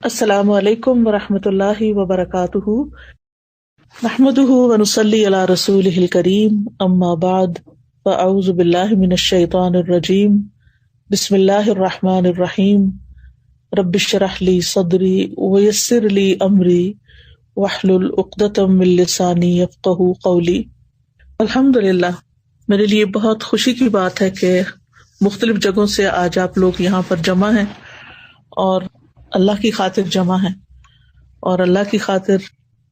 السلام علیکم ورحمۃ اللہ وبرکاتہ، نحمدہ ونصلی علی رسولہ الکریم، اما بعد فاعوذ باللہ من الشیطان الرجیم، بسم اللہ الرحمن الرحیم، رب اشرح لی صدری ویسر لی امری واحلل عقدۃ من لسانی یفقہوا قولی۔ الحمدللہ، میرے لیے بہت خوشی کی بات ہے کہ مختلف جگہوں سے آج آپ لوگ یہاں پر جمع ہیں اور اللہ کی خاطر جمع ہیں، اور اللہ کی خاطر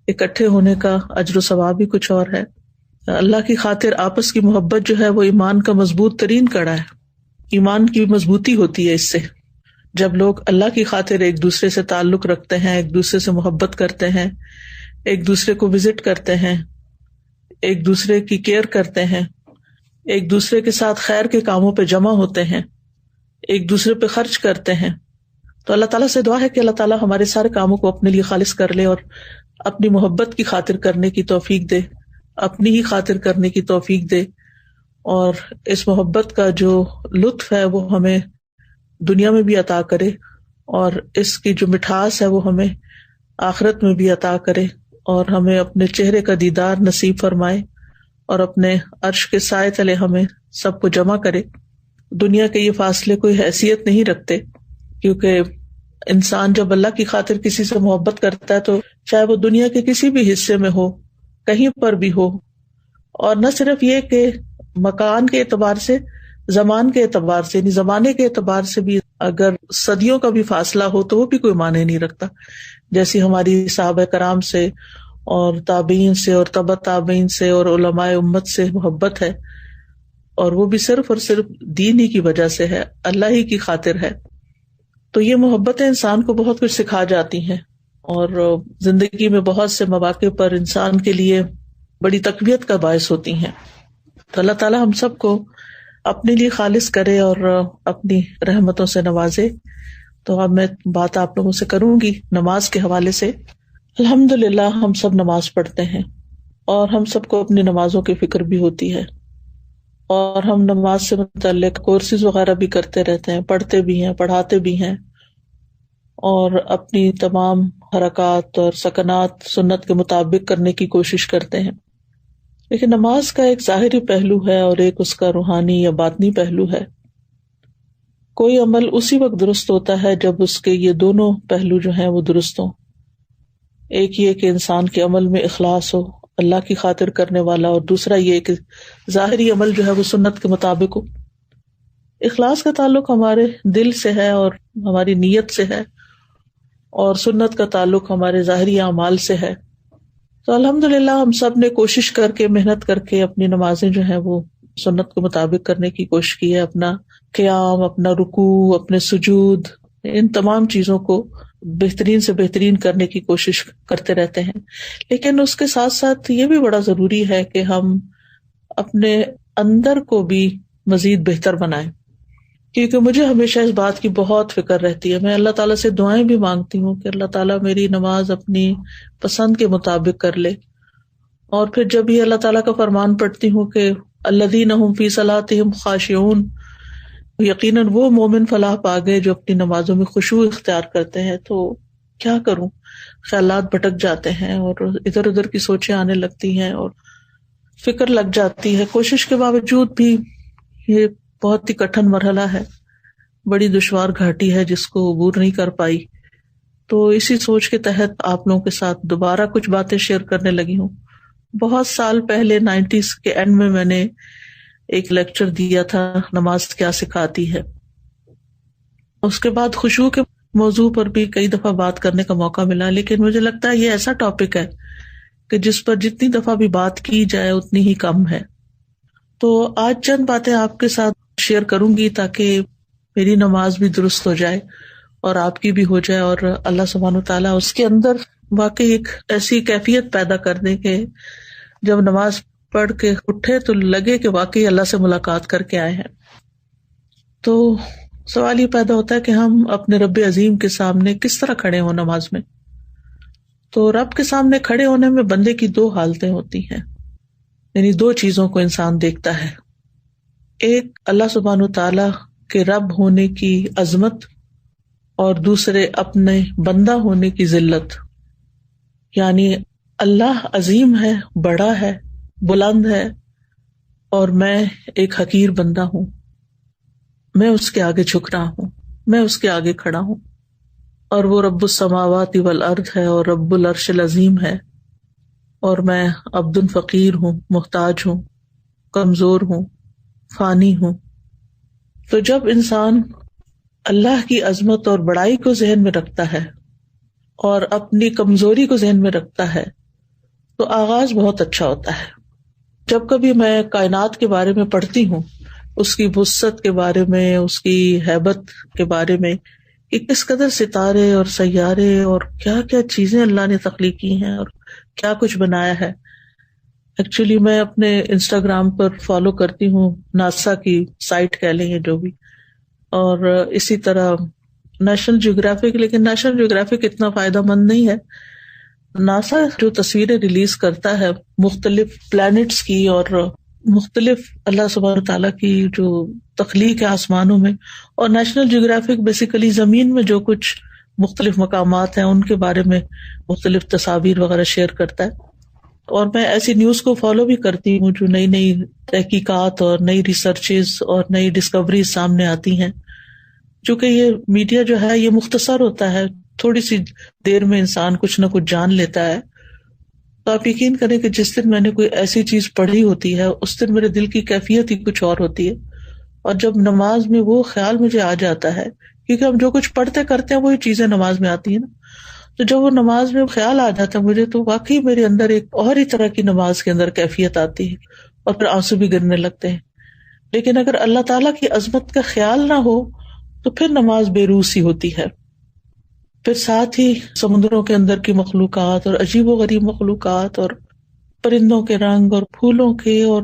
اکٹھے ہونے کا اجر و ثواب بھی کچھ اور ہے۔ اللہ کی خاطر آپس کی محبت جو ہے وہ ایمان کا مضبوط ترین کڑا ہے، ایمان کی مضبوطی ہوتی ہے اس سے۔ جب لوگ اللہ کی خاطر ایک دوسرے سے تعلق رکھتے ہیں، ایک دوسرے سے محبت کرتے ہیں، ایک دوسرے کو وزٹ کرتے ہیں، ایک دوسرے کی کیئر کرتے ہیں، ایک دوسرے کے ساتھ خیر کے کاموں پہ جمع ہوتے ہیں، ایک دوسرے پہ خرچ کرتے ہیں، تو اللہ تعالیٰ سے دعا ہے کہ اللہ تعالیٰ ہمارے سارے کاموں کو اپنے لیے خالص کر لے اور اپنی محبت کی خاطر کرنے کی توفیق دے، اپنی ہی خاطر کرنے کی توفیق دے، اور اس محبت کا جو لطف ہے وہ ہمیں دنیا میں بھی عطا کرے، اور اس کی جو مٹھاس ہے وہ ہمیں آخرت میں بھی عطا کرے، اور ہمیں اپنے چہرے کا دیدار نصیب فرمائے، اور اپنے عرش کے سائے تلے ہمیں سب کو جمع کرے۔ دنیا کے یہ فاصلے کوئی حیثیت نہیں رکھتے، کیونکہ انسان جب اللہ کی خاطر کسی سے محبت کرتا ہے تو چاہے وہ دنیا کے کسی بھی حصے میں ہو، کہیں پر بھی ہو، اور نہ صرف یہ کہ مکان کے اعتبار سے، زمان کے اعتبار سے، یعنی زمانے کے اعتبار سے بھی اگر صدیوں کا بھی فاصلہ ہو تو وہ بھی کوئی معنی نہیں رکھتا، جیسی ہماری صحابہ کرام سے اور تابعین سے اور تبع تابعین سے اور علماء امت سے محبت ہے، اور وہ بھی صرف اور صرف دین ہی کی وجہ سے ہے، اللہ ہی کی خاطر ہے۔ تو یہ محبتیں انسان کو بہت کچھ سکھا جاتی ہیں، اور زندگی میں بہت سے مواقع پر انسان کے لیے بڑی تقویت کا باعث ہوتی ہیں۔ تو اللہ تعالیٰ ہم سب کو اپنے لیے خالص کرے اور اپنی رحمتوں سے نوازے۔ تو اب میں بات آپ لوگوں سے کروں گی نماز کے حوالے سے۔ الحمدللہ ہم سب نماز پڑھتے ہیں، اور ہم سب کو اپنی نمازوں کی فکر بھی ہوتی ہے، اور ہم نماز سے متعلق کورسز وغیرہ بھی کرتے رہتے ہیں، پڑھتے بھی ہیں، پڑھاتے بھی ہیں، اور اپنی تمام حرکات اور سکنات سنت کے مطابق کرنے کی کوشش کرتے ہیں۔ لیکن نماز کا ایک ظاہری پہلو ہے اور ایک اس کا روحانی یا باطنی پہلو ہے۔ کوئی عمل اسی وقت درست ہوتا ہے جب اس کے یہ دونوں پہلو جو ہیں وہ درست ہوں۔ ایک یہ کہ انسان کے عمل میں اخلاص ہو، اللہ کی خاطر کرنے والا، اور دوسرا یہ کہ ظاہری عمل جو ہے وہ سنت کے مطابق ہو۔ اخلاص کا تعلق ہمارے دل سے ہے اور ہماری نیت سے ہے، اور سنت کا تعلق ہمارے ظاہری اعمال سے ہے۔ تو الحمدللہ ہم سب نے کوشش کر کے، محنت کر کے اپنی نمازیں جو ہیں وہ سنت کے مطابق کرنے کی کوشش کی ہے۔ اپنا قیام، اپنا رکوع، اپنے سجود، ان تمام چیزوں کو بہترین سے بہترین کرنے کی کوشش کرتے رہتے ہیں۔ لیکن اس کے ساتھ ساتھ یہ بھی بڑا ضروری ہے کہ ہم اپنے اندر کو بھی مزید بہتر بنائیں، کیونکہ مجھے ہمیشہ اس بات کی بہت فکر رہتی ہے۔ میں اللہ تعالیٰ سے دعائیں بھی مانگتی ہوں کہ اللہ تعالیٰ میری نماز اپنی پسند کے مطابق کر لے، اور پھر جب یہ اللہ تعالیٰ کا فرمان پڑھتی ہوں کہ الذین ھم فی صلاتہم خاشعون، یقیناً وہ مومن فلاح پا گئے جو اپنی نمازوں میں خشوع اختیار کرتے ہیں، تو کیا کروں، خیالات بھٹک جاتے ہیں اور ادھر ادھر کی سوچیں آنے لگتی ہیں اور فکر لگ جاتی ہے۔ کوشش کے باوجود بھی یہ بہت ہی کٹھن مرحلہ ہے، بڑی دشوار گھاٹی ہے جس کو عبور نہیں کر پائی۔ تو اسی سوچ کے تحت آپ لوگوں کے ساتھ دوبارہ کچھ باتیں شیئر کرنے لگی ہوں۔ بہت سال پہلے 90s کے اینڈ میں میں نے ایک لیکچر دیا تھا، نماز کیا سکھاتی ہے۔ اس کے بعد خشوع کے موضوع پر بھی کئی دفعہ بات کرنے کا موقع ملا، لیکن مجھے لگتا ہے یہ ایسا ٹاپک ہے کہ جس پر جتنی دفعہ بھی بات کی جائے اتنی ہی کم ہے۔ تو آج چند باتیں آپ کے ساتھ شیئر کروں گی تاکہ میری نماز بھی درست ہو جائے اور آپ کی بھی ہو جائے، اور اللہ سبحانہ وتعالیٰ اس کے اندر واقعی ایک ایسی کیفیت پیدا کر دے کہ جب نماز پڑھ کے اٹھے تو لگے کہ واقعی اللہ سے ملاقات کر کے آئے ہیں۔ تو سوال یہ پیدا ہوتا ہے کہ ہم اپنے رب عظیم کے سامنے کس طرح کھڑے ہوں نماز میں۔ تو رب کے سامنے کھڑے ہونے میں بندے کی دو حالتیں ہوتی ہیں، یعنی دو چیزوں کو انسان دیکھتا ہے۔ ایک اللہ سبحانہ تعالیٰ کے رب ہونے کی عظمت، اور دوسرے اپنے بندہ ہونے کی ذلت. یعنی اللہ عظیم ہے، بڑا ہے، بلند ہے، اور میں ایک حقیر بندہ ہوں. میں اس کے آگے جھک رہا ہوں، میں اس کے آگے کھڑا ہوں. اور وہ رب السماوات والارض ہے اور رب العرش العظیم ہے، اور میں عبد فقیر ہوں، محتاج ہوں، کمزور ہوں، فانی ہوں. تو جب انسان اللہ کی عظمت اور بڑائی کو ذہن میں رکھتا ہے اور اپنی کمزوری کو ذہن میں رکھتا ہے تو آغاز بہت اچھا ہوتا ہے. جب کبھی میں کائنات کے بارے میں پڑھتی ہوں، اس کی وسعت کے بارے میں، اس کی ہیبت کے بارے میں، کہ کس قدر ستارے اور سیارے اور کیا کیا چیزیں اللہ نے تخلیق کی ہیں اور کیا کچھ بنایا ہے. ایکچولی میں اپنے انسٹاگرام پر فالو کرتی ہوں ناسا کی سائٹ کہہ لیں جو بھی، اور اسی طرح نیشنل جیوگرافک، لیکن نیشنل جیوگرافک اتنا فائدہ مند نہیں ہے. ناسا جو تصویریں ریلیز کرتا ہے مختلف پلانٹس کی اور مختلف اللہ سبحانہ تعالیٰ کی جو تخلیق ہے آسمانوں میں، اور نیشنل جیوگرافک بیسیکلی زمین میں جو کچھ مختلف مقامات ہیں ان کے بارے میں مختلف تصاویر وغیرہ شیئر کرتا ہے. اور میں ایسی نیوز کو فالو بھی کرتی ہوں جو نئی نئی تحقیقات اور نئی ریسرچز اور نئی ڈسکوریز سامنے آتی ہیں. چونکہ یہ میڈیا جو ہے یہ مختصر ہوتا ہے، تھوڑی سی دیر میں انسان کچھ نہ کچھ جان لیتا ہے. تو آپ یقین کریں کہ جس دن میں نے کوئی ایسی چیز پڑھی ہوتی ہے اس دن میرے دل کی کیفیت ہی کچھ اور ہوتی ہے. اور جب نماز میں وہ خیال مجھے آ جاتا ہے، کیونکہ ہم جو کچھ پڑھتے کرتے ہیں وہی چیزیں نماز میں آتی ہیں نا، تو جب وہ نماز میں خیال آ جاتا ہے مجھے، تو واقعی میرے اندر ایک اور ہی طرح کی نماز کے اندر کیفیت آتی ہے اور پھر آنسو بھی گرنے لگتے ہیں. لیکن اگر اللہ تعالیٰ کی عظمت کا خیال نہ ہو تو پھر نماز بے روح سی ہوتی ہے. پھر ساتھ ہی سمندروں کے اندر کی مخلوقات اور عجیب و غریب مخلوقات اور پرندوں کے رنگ اور پھولوں کے، اور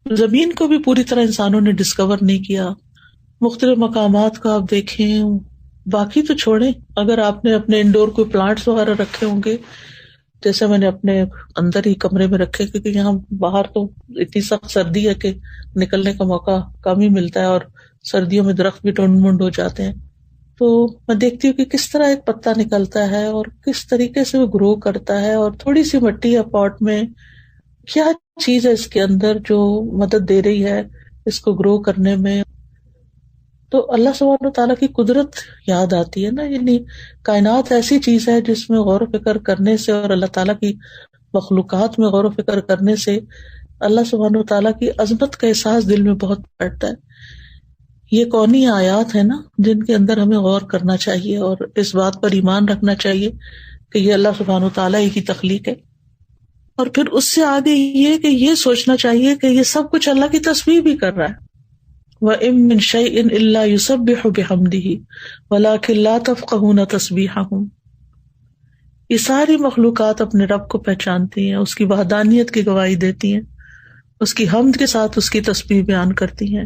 زمین کو بھی پوری طرح انسانوں نے ڈسکور نہیں کیا. مختلف مقامات کو آپ دیکھیں، باقی تو چھوڑیں، اگر آپ نے اپنے انڈور کوئی پلانٹس وغیرہ رکھے ہوں گے، جیسے میں نے اپنے اندر ہی کمرے میں رکھے، کیونکہ یہاں باہر تو اتنی سخت سردی ہے کہ نکلنے کا موقع کم ہی ملتا ہے، اور سردیوں میں درخت بھی ٹنڈ منڈ ہو جاتے ہیں. تو میں دیکھتی ہوں کہ کس طرح ایک پتا نکلتا ہے اور کس طریقے سے وہ گرو کرتا ہے، اور تھوڑی سی مٹی ہے پاٹ میں، کیا چیز ہے اس کے اندر جو مدد دے رہی ہے اس کو گرو کرنے میں. تو اللہ سبحانہ تعالیٰ کی قدرت یاد آتی ہے نا. یعنی کائنات ایسی چیز ہے جس میں غور و فکر کرنے سے اور اللہ تعالیٰ کی مخلوقات میں غور و فکر کرنے سے اللہ سبحانہ تعالیٰ کی عظمت کا احساس دل میں بہت بڑھتا ہے. یہ کونی آیات ہیں نا جن کے اندر ہمیں غور کرنا چاہیے اور اس بات پر ایمان رکھنا چاہیے کہ یہ اللہ سبحانہ تعالیٰ ہی کی تخلیق ہے. اور پھر اس سے آگے یہ کہ یہ سوچنا چاہیے کہ یہ سب کچھ اللہ کی تسبیح بھی کر رہا ہے. وَإِن مِّن شَيْءٍ إِلَّا يُسَبِّحُ بِحَمْدِهِ وَلَٰكِن لَّا تَفْقَهُونَ تَسْبِيحَهُمْ. یہ ساری مخلوقات اپنے رب کو پہچانتی ہیں، اس کی وحدانیت کی گواہی دیتی ہیں، اس کی حمد کے ساتھ اس کی تسبیح بیان کرتی ہیں.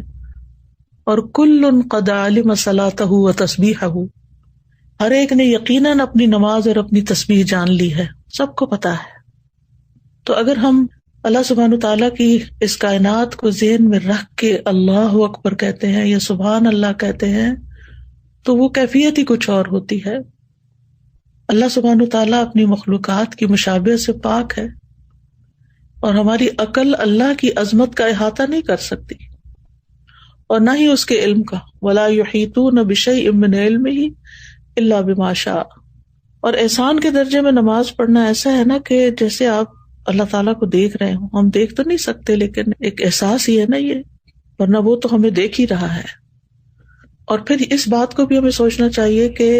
اور کُلٌّ قَدْ عَلِمَ صَلَاتَهُ وَتَسْبِيحَهُ، ہر ایک نے یقیناً اپنی نماز اور اپنی تسبیح جان لی ہے، سب کو پتا ہے. تو اگر ہم اللہ سبحانہ تعالیٰ کی اس کائنات کو ذہن میں رکھ کے اللہ اکبر کہتے ہیں یا سبحان اللہ کہتے ہیں تو وہ کیفیت ہی کچھ اور ہوتی ہے. اللہ سبحانہ تعالیٰ اپنی مخلوقات کی مشابہت سے پاک ہے، اور ہماری عقل اللہ کی عظمت کا احاطہ نہیں کر سکتی اور نہ ہی اس کے علم کا. وَلَا يُحِيطُونَ بِشَيْءٍ مِّنْ عِلْمِهِ إِلَّا بِمَا شَاءَ. اور احسان کے درجے میں نماز پڑھنا ایسا ہے نا کہ جیسے آپ اللہ تعالیٰ کو دیکھ رہے ہوں. ہم دیکھ تو نہیں سکتے لیکن ایک احساس ہی ہے نا یہ، ورنہ وہ تو ہمیں دیکھ ہی رہا ہے. اور پھر اس بات کو بھی ہمیں سوچنا چاہیے کہ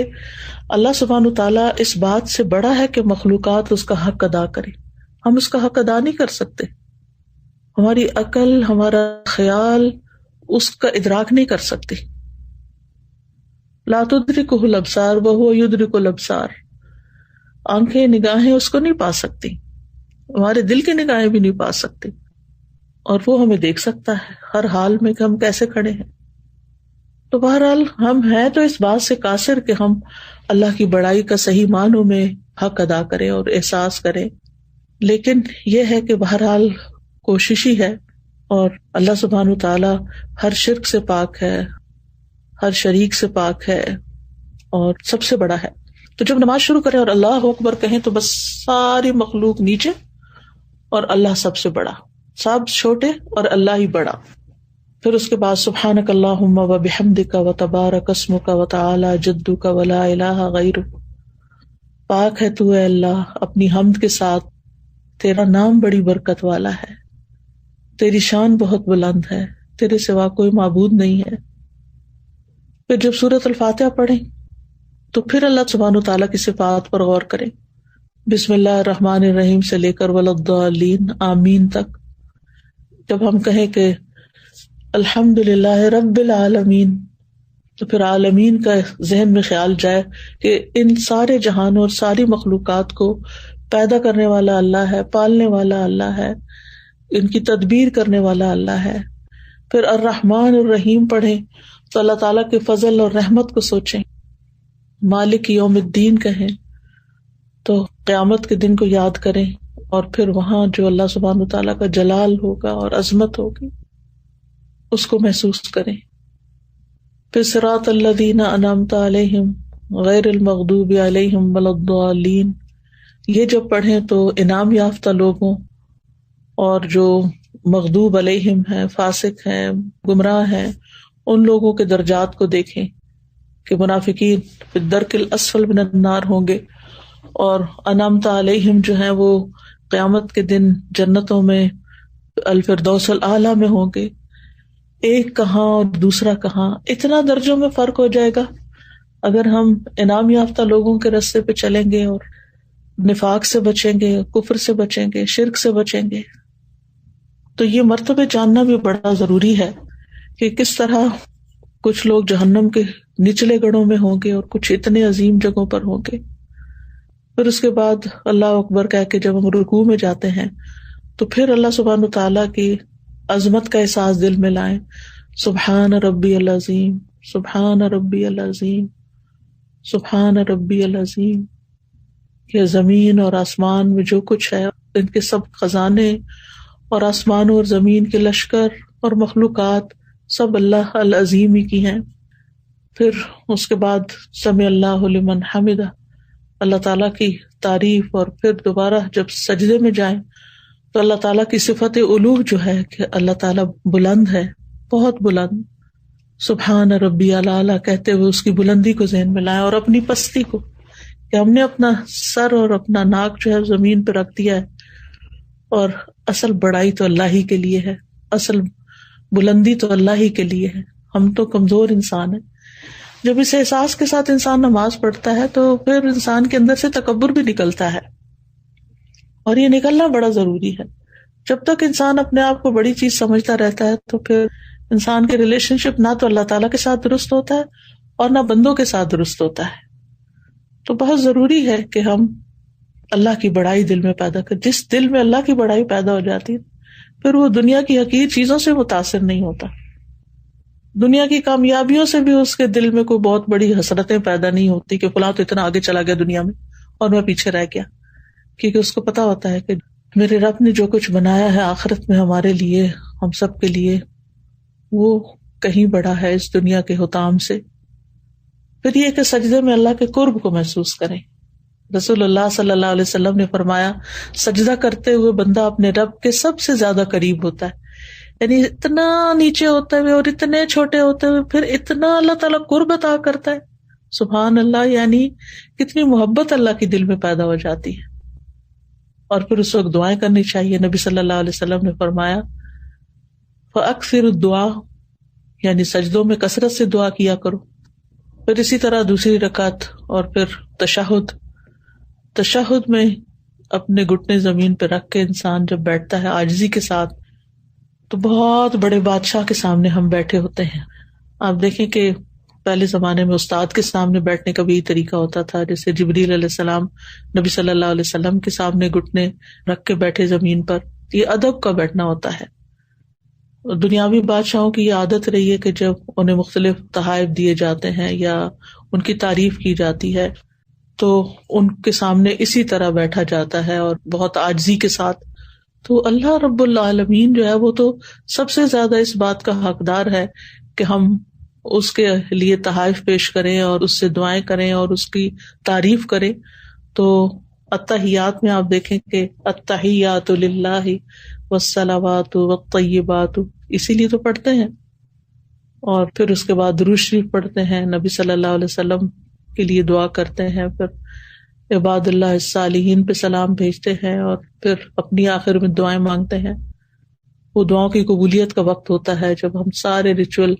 اللہ سبحانہ تعالیٰ اس بات سے بڑا ہے کہ مخلوقات اس کا حق ادا کرے. ہم اس کا حق ادا نہیں کر سکتے، ہماری عقل، ہمارا خیال اس کا ادراک نہیں کر سکتی. لا تدرکہ الابصار وہو یدرک الابصار. آنکھیں، نگاہیں اس کو نہیں پا سکتی، ہمارے دل کی نگاہیں بھی نہیں پا سکتی، اور وہ ہمیں دیکھ سکتا ہے ہر حال میں کہ ہم کیسے کھڑے ہیں. تو بہرحال ہم ہیں تو اس بات سے قاصر کہ ہم اللہ کی بڑائی کا صحیح معنوں میں حق ادا کریں اور احساس کریں. لیکن یہ ہے کہ بہرحال کوشش ہی ہے، اور اللہ سبحانہ تعالیٰ ہر شرک سے پاک ہے، ہر شریک سے پاک ہے، اور سب سے بڑا ہے. تو جب نماز شروع کریں اور اللہ اکبر کہیں تو بس ساری مخلوق نیچے اور اللہ سب سے بڑا، سب چھوٹے اور اللہ ہی بڑا. پھر اس کے بعد سبحانک اللہم و بحمدک و تبارک اسمک و تعالی جدک و لا الہ غیرک. پاک ہے تو اے اللہ اپنی حمد کے ساتھ، تیرا نام بڑی برکت والا ہے، تیری شان بہت بلند ہے، تیرے سوا کوئی معبود نہیں ہے. پھر جب سورۃ الفاتحہ پڑھیں تو پھر اللہ سبحانہ و تعالیٰ کی صفات پر غور کریں. بسم اللہ الرحمن الرحیم سے لے کر وللضالین آمین تک. جب ہم کہیں کہ الحمد للہ رب العالمین تو پھر عالمین کا ذہن میں خیال جائے کہ ان سارے جہانوں اور ساری مخلوقات کو پیدا کرنے والا اللہ ہے، پالنے والا اللہ ہے، ان کی تدبیر کرنے والا اللہ ہے. پھر الرحمن الرحیم پڑھیں تو اللہ تعالیٰ کے فضل اور رحمت کو سوچیں. مالک یوم الدین کہیں تو قیامت کے دن کو یاد کریں اور پھر وہاں جو اللہ سبحانہ تعالیٰ کا جلال ہوگا اور عظمت ہوگی اس کو محسوس کریں. پھر صراط الذین انعمت علیہم غیر المغضوب علیہم ولا الضالین، یہ جب پڑھیں تو انعام یافتہ لوگوں اور جو مغضوب علیہم ہیں، فاسق ہیں، گمراہ ہیں، ان لوگوں کے درجات کو دیکھیں کہ منافقین فی الدرک الاسفل من النار ہوں گے اور انعمت علیہم جو ہیں وہ قیامت کے دن جنتوں میں الفردوس الاعلیٰ میں ہوں گے. ایک کہاں اور دوسرا کہاں، اتنا درجوں میں فرق ہو جائے گا اگر ہم انعام یافتہ لوگوں کے راستے پہ چلیں گے اور نفاق سے بچیں گے، کفر سے بچیں گے، شرک سے بچیں گے. تو یہ مرتبے جاننا بھی بڑا ضروری ہے کہ کس طرح کچھ لوگ جہنم کے نچلے گڑھوں میں ہوں گے اور کچھ اتنے عظیم جگہوں پر ہوں گے. پھر اس کے بعد اللہ اکبر کہہ کے جب ہم رکوع میں جاتے ہیں تو پھر اللہ سبحانہ تعالیٰ کی عظمت کا احساس دل میں لائیں. سبحان ربی العظیم، سبحان ربی العظیم، سبحان ربی العظیم. کہ زمین اور آسمان میں جو کچھ ہے ان کے سب خزانے اور آسمانوں اور زمین کے لشکر اور مخلوقات سب اللہ العظیم ہی کی ہیں. پھر اس کے بعد سمع اللہ لمن حمدہ، اللہ تعالیٰ کی تعریف. اور پھر دوبارہ جب سجدے میں جائیں تو اللہ تعالیٰ کی صفت علو جو ہے کہ اللہ تعالیٰ بلند ہے، بہت بلند. سبحان ربی الاعلیٰ کہتے ہوئے اس کی بلندی کو ذہن میں لائیں اور اپنی پستی کو کہ ہم نے اپنا سر اور اپنا ناک جو ہے زمین پہ رکھ دیا ہے اور اصل بڑائی تو اللہ ہی کے لیے ہے، اصل بلندی تو اللہ ہی کے لیے ہے. ہم تو کمزور انسان ہیں. جب اس احساس کے ساتھ انسان نماز پڑھتا ہے تو پھر انسان کے اندر سے تکبر بھی نکلتا ہے اور یہ نکلنا بڑا ضروری ہے. جب تک انسان اپنے آپ کو بڑی چیز سمجھتا رہتا ہے تو پھر انسان کے ریلیشن شپ نہ تو اللہ تعالیٰ کے ساتھ درست ہوتا ہے اور نہ بندوں کے ساتھ درست ہوتا ہے. تو بہت ضروری ہے کہ ہم اللہ کی بڑائی دل میں پیدا کریں. جس دل میں اللہ کی بڑائی پیدا ہو جاتی ہے پھر وہ دنیا کی حقیر چیزوں سے متاثر نہیں ہوتا. دنیا کی کامیابیوں سے بھی اس کے دل میں کوئی بہت بڑی حسرتیں پیدا نہیں ہوتی کہ فلاں تو اتنا آگے چلا گیا دنیا میں اور میں پیچھے رہ گیا. کیونکہ اس کو پتا ہوتا ہے کہ میرے رب نے جو کچھ بنایا ہے آخرت میں ہمارے لیے، ہم سب کے لیے، وہ کہیں بڑا ہے اس دنیا کے حطام سے. پھر یہ کہ سجدے میں اللہ کے قرب کو محسوس کریں. رسول اللہ صلی اللہ علیہ وسلم نے فرمایا سجدہ کرتے ہوئے بندہ اپنے رب کے سب سے زیادہ قریب ہوتا ہے. یعنی اتنا نیچے ہوتے ہوئے اور اتنے چھوٹے ہوتے ہوئے پھر اتنا اللہ تعالیٰ قرب عطا کرتا ہے. سبحان اللہ، یعنی کتنی محبت اللہ کی دل میں پیدا ہو جاتی ہے. اور پھر اس وقت دعائیں کرنی چاہیے. نبی صلی اللہ علیہ وسلم نے فرمایا فَأَكْثِرُ الدُّعَاء، یعنی سجدوں میں کثرت سے دعا کیا کرو. پھر اسی طرح دوسری رکعت اور پھر تشہد میں اپنے گھٹنے زمین پہ رکھ کے انسان جب بیٹھتا ہے عاجزی کے ساتھ تو بہت بڑے بادشاہ کے سامنے ہم بیٹھے ہوتے ہیں. آپ دیکھیں کہ پہلے زمانے میں استاد کے سامنے بیٹھنے کا بھی یہی طریقہ ہوتا تھا. جیسے جبریل علیہ السلام نبی صلی اللہ علیہ وسلم کے سامنے گھٹنے رکھ کے بیٹھے زمین پر، یہ ادب کا بیٹھنا ہوتا ہے. دنیاوی بادشاہوں کی یہ عادت رہی ہے کہ جب انہیں مختلف تحائف دیے جاتے ہیں یا ان کی تعریف کی جاتی ہے تو ان کے سامنے اسی طرح بیٹھا جاتا ہے اور بہت عاجزی کے ساتھ. تو اللہ رب العالمین جو ہے وہ تو سب سے زیادہ اس بات کا حقدار ہے کہ ہم اس کے لیے تحائف پیش کریں اور اس سے دعائیں کریں اور اس کی تعریف کریں. تو التحیات میں آپ دیکھیں کہ التحیات للہ والصلوات والطیبات اسی لیے تو پڑھتے ہیں. اور پھر اس کے بعد درود شریف پڑھتے ہیں, نبی صلی اللہ علیہ وسلم کے لیے دعا کرتے ہیں, پھر عباد اللہ الصالحین پہ سلام بھیجتے ہیں, اور پھر اپنی آخر میں دعائیں مانگتے ہیں. وہ دعاؤں کی قبولیت کا وقت ہوتا ہے جب ہم سارے ریچول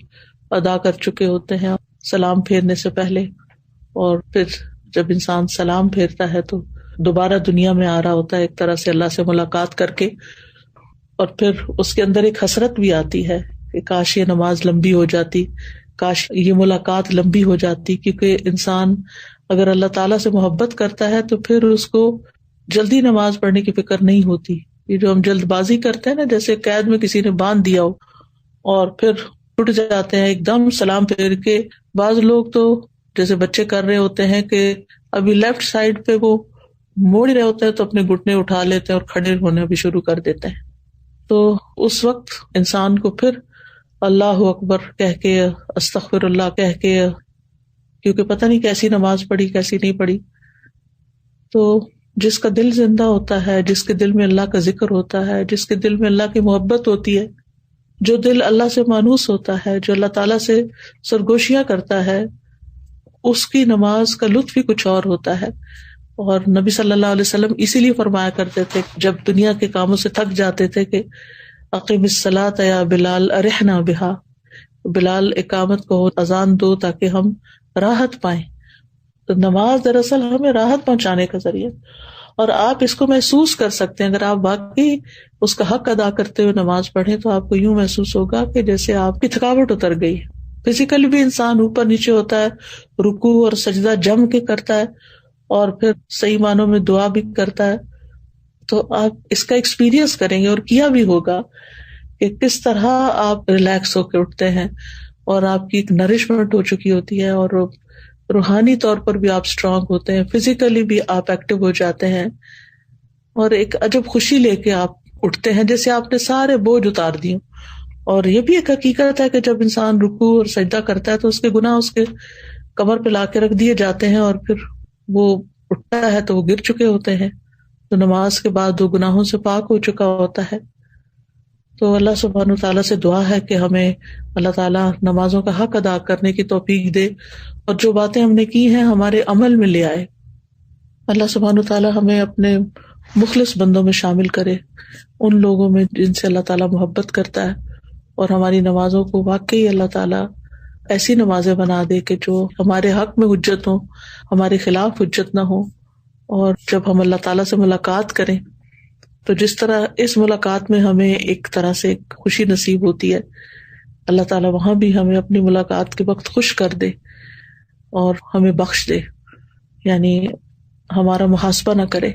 ادا کر چکے ہوتے ہیں سلام پھیرنے سے پہلے, اور پھر جب انسان سلام پھیرتا ہے تو دوبارہ دنیا میں آ رہا ہوتا ہے ایک طرح سے اللہ سے ملاقات کر کے. اور پھر اس کے اندر ایک حسرت بھی آتی ہے کہ کاش یہ نماز لمبی ہو جاتی, کاش یہ ملاقات لمبی ہو جاتی, کیونکہ انسان اگر اللہ تعالیٰ سے محبت کرتا ہے تو پھر اس کو جلدی نماز پڑھنے کی فکر نہیں ہوتی. یہ جو ہم جلد بازی کرتے ہیں نا, جیسے قید میں کسی نے باندھ دیا ہو اور پھر اٹھ جاتے ہیں ایک دم سلام پھیر کے. بعض لوگ تو جیسے بچے کر رہے ہوتے ہیں کہ ابھی لیفٹ سائڈ پہ وہ موڑ رہے ہوتے ہیں تو اپنے گھٹنے اٹھا لیتے ہیں اور کھڑے ہونے بھی شروع کر دیتے ہیں. تو اس وقت انسان کو پھر اللہ اکبر کہہ کے, استغفر اللہ کہہ کے, کیونکہ پتہ نہیں کیسی نماز پڑھی کیسی نہیں پڑھی. تو جس کا دل زندہ ہوتا ہے, جس کے دل میں اللہ کا ذکر ہوتا ہے, جس کے دل میں اللہ کی محبت ہوتی ہے, جو دل اللہ سے مانوس ہوتا ہے, جو اللہ تعالیٰ سے سرگوشیاں کرتا ہے, اس کی نماز کا لطف ہی کچھ اور ہوتا ہے. اور نبی صلی اللہ علیہ وسلم اسی لیے فرمایا کرتے تھے جب دنیا کے کاموں سے تھک جاتے تھے کہ اقیم الصلاۃ یا بلال ارحنا بہا, بلال اقامت کو اذان دو تاکہ ہم راحت پائیں. تو نماز دراصل ہمیں راحت پہنچانے کا ذریعہ, اور آپ اس کو محسوس کر سکتے ہیں. اگر آپ واقعی اس کا حق ادا کرتے ہوئے نماز پڑھیں تو آپ کو یوں محسوس ہوگا کہ جیسے آپ کی تھکاوٹ اتر گئی. فزیکلی بھی انسان اوپر نیچے ہوتا ہے, رکوع اور سجدہ جم کے کرتا ہے, اور پھر صحیح معنوں میں دعا بھی کرتا ہے. تو آپ اس کا ایکسپیرینس کریں گے اور کیا بھی ہوگا کہ کس طرح آپ ریلیکس ہو کے اٹھتے ہیں, اور آپ کی ایک نرشمنٹ ہو چکی ہوتی ہے, اور روحانی طور پر بھی آپ اسٹرانگ ہوتے ہیں, فزیکلی بھی آپ ایکٹیو ہو جاتے ہیں, اور ایک عجب خوشی لے کے آپ اٹھتے ہیں جیسے آپ نے سارے بوجھ اتار دیے. اور یہ بھی ایک حقیقت ہے کہ جب انسان رکوع اور سجدہ کرتا ہے تو اس کے گناہ اس کے کمر پہ لا کے رکھ دیے جاتے ہیں, اور پھر وہ اٹھتا ہے تو وہ گر چکے ہوتے ہیں. تو نماز کے بعد وہ گناہوں سے پاک ہو چکا ہوتا ہے. تو اللہ سبحانہ وتعالیٰ سے دعا ہے کہ ہمیں اللہ تعالیٰ نمازوں کا حق ادا کرنے کی توفیق دے, اور جو باتیں ہم نے کی ہیں ہمارے عمل میں لے آئے. اللہ سبحانہ وتعالیٰ ہمیں اپنے مخلص بندوں میں شامل کرے, ان لوگوں میں جن سے اللہ تعالیٰ محبت کرتا ہے, اور ہماری نمازوں کو واقعی اللہ تعالیٰ ایسی نمازیں بنا دے کہ جو ہمارے حق میں حجت ہوں, ہمارے خلاف حجت نہ ہو. اور جب ہم اللہ تعالیٰ سے ملاقات کریں تو جس طرح اس ملاقات میں ہمیں ایک طرح سے خوشی نصیب ہوتی ہے, اللہ تعالیٰ وہاں بھی ہمیں اپنی ملاقات کے وقت خوش کر دے اور ہمیں بخش دے, یعنی ہمارا محاسبہ نہ کرے.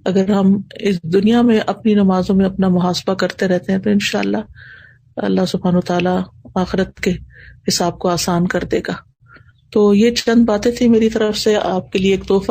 اگر ہم اس دنیا میں اپنی نمازوں میں اپنا محاسبہ کرتے رہتے ہیں تو انشاءاللہ اللہ سبحانہ وتعالیٰ آخرت کے حساب کو آسان کر دے گا. تو یہ چند باتیں تھی میری طرف سے آپ کے لیے ایک تحفہ